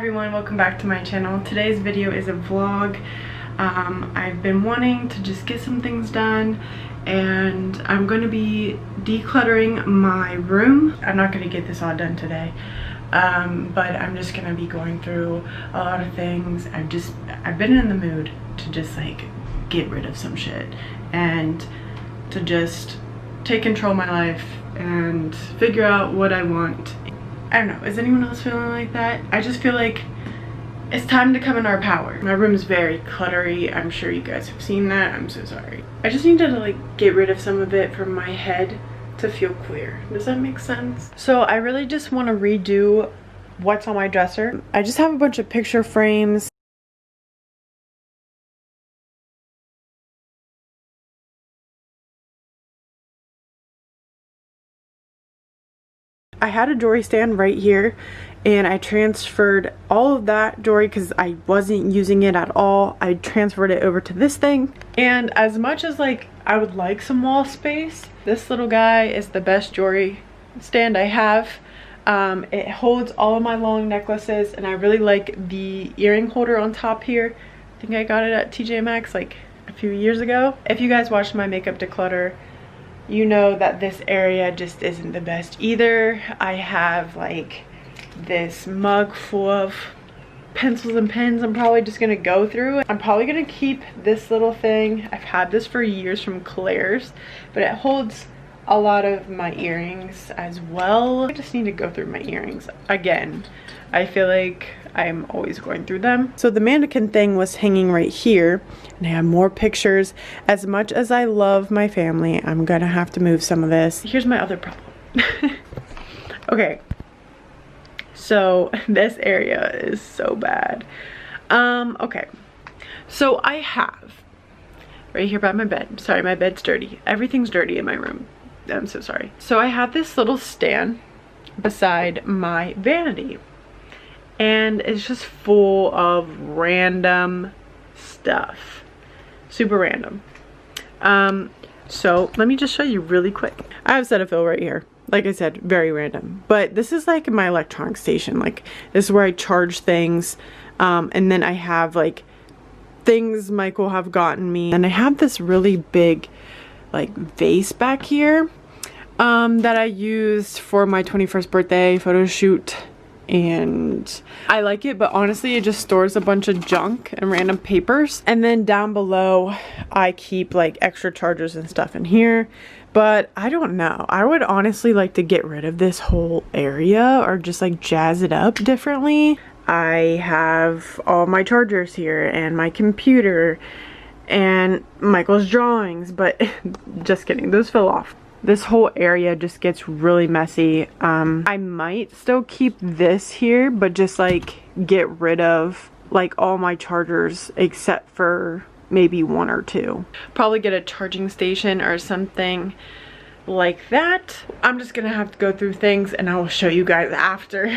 everyone, welcome back to my channel. Today's video is a vlog. I've been wanting to just get some things done and I'm going to be decluttering my room. I'm not going to get this all done today, but I'm just going to be going through a lot of things. I've been in the mood to just like get rid of some shit and to just take control of my life and figure out what I want. I don't know, is anyone else feeling like that? I just feel like it's time to come in our power. My room is very cluttery. I'm sure you guys have seen that. I'm so sorry. I just need to like get rid of some of it from my head to feel clear. Does that make sense? So I really just want to redo what's on my dresser. I just have a bunch of picture frames. I had a jewelry stand right here and I transferred all of that jewelry because I wasn't using it at all. I transferred it over to this thing, and as much as like I would like some wall space, this little guy is the best jewelry stand I have. It holds all of my long necklaces and I really like the earring holder on top here. I think I got it at TJ Maxx like a few years ago. If you guys watched my makeup declutter, you know that this area just isn't the best either. I have like this mug full of pencils and pens I'm probably just gonna go through. I'm probably gonna keep this little thing. I've had this for years from Claire's, but it holds a lot of my earrings as well. I just need to go through my earrings again. I feel like I'm always going through them. So the mannequin thing was hanging right here and I have more pictures. As much as I love my family, I'm gonna have to move some of this. Here's my other problem. Okay, so this area is so bad. Okay, so I have right here by my bed. Sorry, my bed's dirty. Everything's dirty in my room. I'm so sorry. So I have this little stand beside my vanity and it's just full of random stuff. Super random. So let me just show you really quick. I have Cetaphil right here. Like I said, very random. But this is like my electronic station. Like this is where I charge things. And then I have like things Michael have gotten me. And I have this really big like vase back here that I used for my 21st birthday photo shoot. And I like it, but honestly it just stores a bunch of junk and random papers. And then down below I keep like extra chargers and stuff in here, but I don't know, I would honestly like to get rid of this whole area or just like jazz it up differently. I have all my chargers here and my computer and Michael's drawings, but just kidding, those fell off. This whole area just gets really messy. I might still keep this here, but just like get rid of like all my chargers except for maybe one or two. Probably get a charging station or something like that. I'm just gonna have to go through things and I will show you guys after.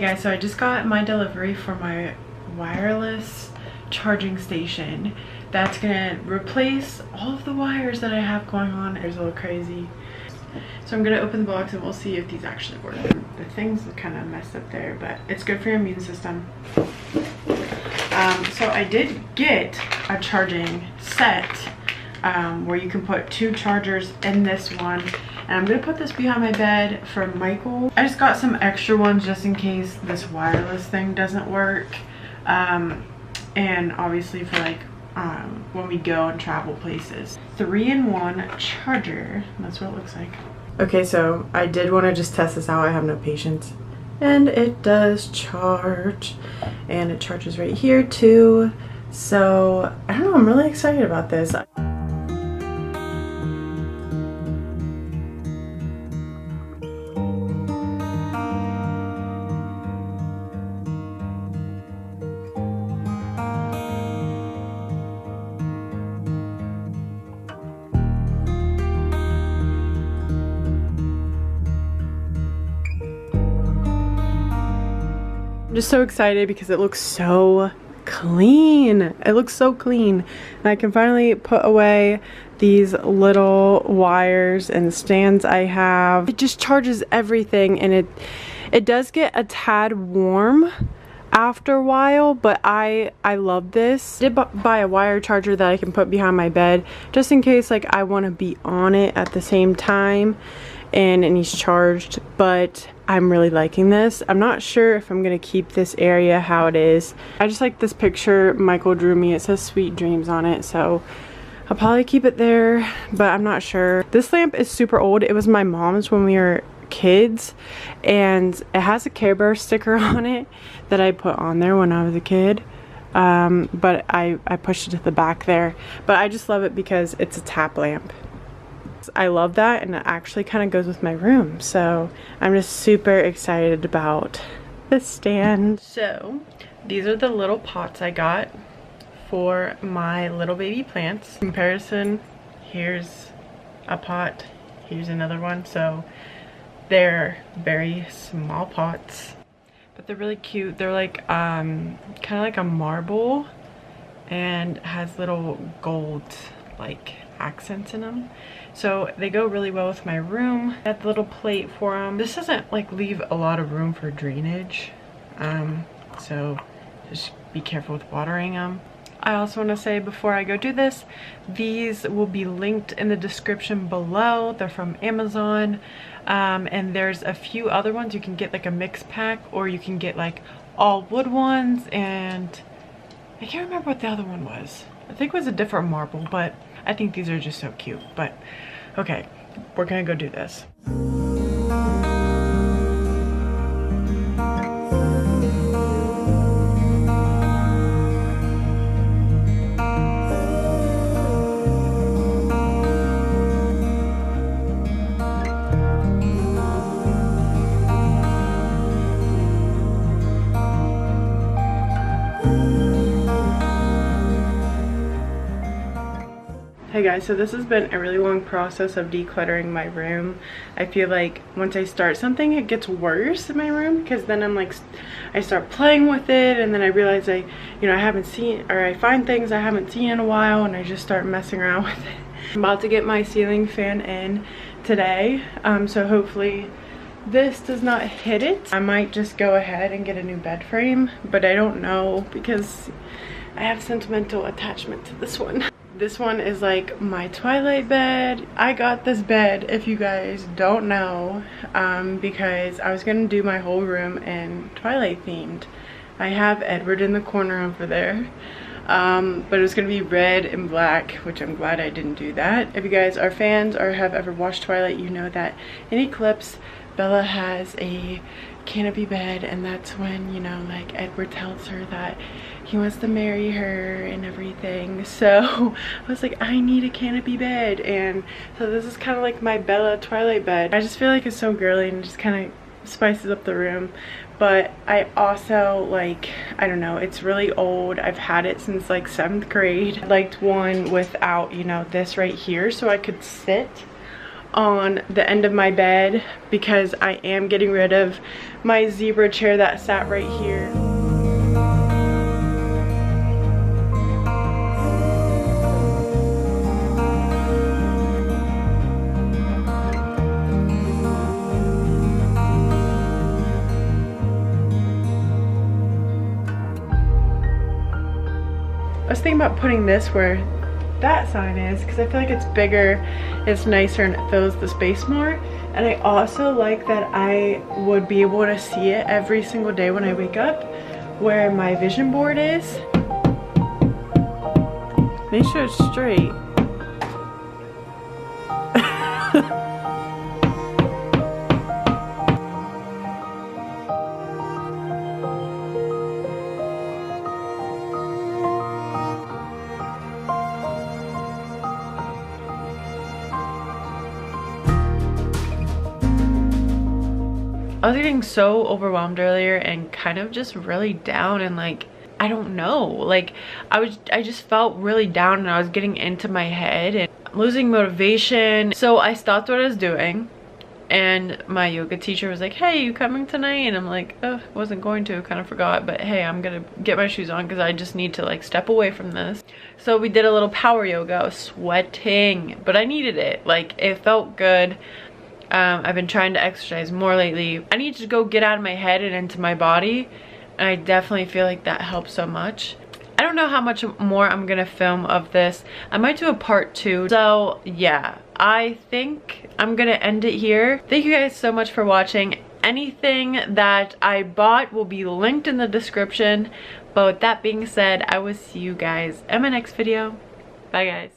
guys, so I just got my delivery for my wireless charging station. That's gonna replace all of the wires that I have going on. It's a little crazy. So I'm gonna open the box and we'll see if these actually work. The thing's kind of messed up there, but it's good for your immune system. So I did get a charging set where you can put 2 chargers in this one. And I'm gonna put this behind my bed for Michael. I just got some extra ones just in case this wireless thing doesn't work. And obviously for like when we go and travel places. 3-in-1 charger, that's what it looks like. Okay, so I did want to just test this out. I have no patience. And it does charge. And it charges right here too. So, I don't know, I'm really excited about this. I'm just so excited because it looks so clean. It looks so clean. And I can finally put away these little wires and stands I have. It just charges everything, and it does get a tad warm after a while, but I love this. I did buy a wire charger that I can put behind my bed just in case like I want to be on it at the same time and it needs charged, but I'm really liking this. I'm not sure if I'm gonna keep this area how it is. I just like this picture Michael drew me. It says sweet dreams on it, so I'll probably keep it there, but I'm not sure. This lamp is super old. It was my mom's when we were kids, and it has a Care Bear sticker on it that I put on there when I was a kid. But I pushed it to the back there. But I just love it because it's a tap lamp. I love that, and it actually kind of goes with my room, so I'm just super excited about this stand. So these are the little pots I got for my little baby plants. Comparison, here's a pot, here's another one, so they're very small pots, but they're really cute. They're like kind of like a marble and has little gold like accents in them, so they go really well with my room. I got the little plate for them. This doesn't like leave a lot of room for drainage, so just be careful with watering them. I also want to say before I go do this, these will be linked in the description below. They're from Amazon, and there's a few other ones. You can get like a mix pack, or you can get like all wood ones, and I can't remember what the other one was. I think it was a different marble, but I think these are just so cute. But okay, we're gonna go do this. Hey guys, so this has been a really long process of decluttering my room. I feel like once I start something, it gets worse in my room, because then I'm like, I start playing with it, and then I realize I haven't seen, or I find things I haven't seen in a while, and I just start messing around with it. I'm about to get my ceiling fan in today, so hopefully this does not hit it. I might just go ahead and get a new bed frame, but I don't know because I have sentimental attachment to this one. This one is like my twilight bed. I got this bed, if you guys don't know, because I was gonna do my whole room in twilight themed. I have Edward in the corner over there, but it was gonna be red and black, which I'm glad I didn't do that. If you guys are fans or have ever watched Twilight, you know that in Eclipse, Bella has a canopy bed, and that's when, you know, like Edward tells her that he wants to marry her and everything. So I was like, I need a canopy bed, and so this is kind of like my Bella Twilight bed. I just feel like it's so girly and just kind of spices up the room. But I also like, I don't know, it's really old. I've had it since like 7th grade. I liked one without, you know, this right here, so I could sit on the end of my bed because I am getting rid of my zebra chair that sat right here. I was thinking about putting this where that sign is because I feel like it's bigger, it's nicer, and it fills the space more. And I also like that I would be able to see it every single day when I wake up where my vision board is. Make sure it's straight. I was getting so overwhelmed earlier and kind of just really down, and like, I don't know, like I just felt really down and I was getting into my head and losing motivation. So I stopped what I was doing and my yoga teacher was like, hey, you coming tonight? And I'm like, oh, wasn't going to, kind of forgot, but hey, I'm gonna get my shoes on because I just need to like step away from this. So we did a little power yoga. I was sweating, but I needed it. Like, it felt good. I've been trying to exercise more lately. I need to go get out of my head and into my body, and I definitely feel like that helps so much. I don't know how much more I'm gonna film of this. I might do a part 2. So yeah, I think I'm gonna end it here. Thank you guys so much for watching. Anything that I bought will be linked in the description. But with that being said, I will see you guys in my next video. Bye guys.